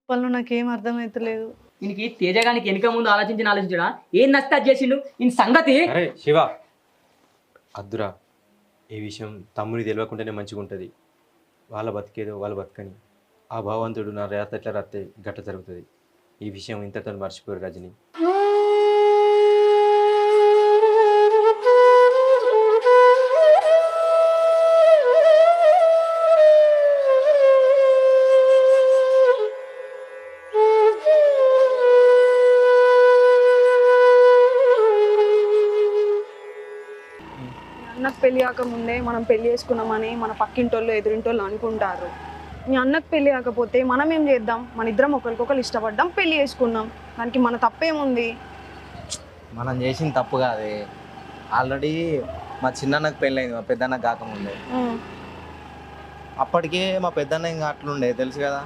చెప్పాలో నాకేం అర్థమైతలేదు. దీనికి తేజగానికి వెనుక ముందు ఆలోచించడా ఏం నస్తే అది చేసిండు ఈ సంగతి. అరే శివ అద్దురా, ఈ విషయం తమ్ముని తెలియకుండానే మంచిగా ఉంటుంది. వాళ్ళ బతికేదో వాళ్ళు బతకని, ఆ భగవంతుడు నా రేత ఎట్లా రాస్తే గట్ట జరుగుతుంది. ఈ విషయం ఇంతతో మర్చిపోయారు రజని. అన్నకు పెళ్ళి కాకముందే మనం పెళ్ళి చేసుకున్నామని మన పక్కింటోళ్ళు ఎదురింటోళ్ళు అనుకుంటారు. మీ అన్నకు పెళ్ళి కాకపోతే మనం ఏం చేద్దాం? మన ఇద్దరం ఒకరికొకరు ఇష్టపడ్డాం, పెళ్ళి చేసుకున్నాం. దానికి మన తప్పేముంది? మనం చేసిన తప్పు కాదే. ఆల్రెడీ మా చిన్నన్నకు పెళ్ళయింది, మా పెద్దన్నకు కాకముందే. అప్పటికే మా పెద్దన్న ఇంకా అట్లుండే తెలుసు కదా.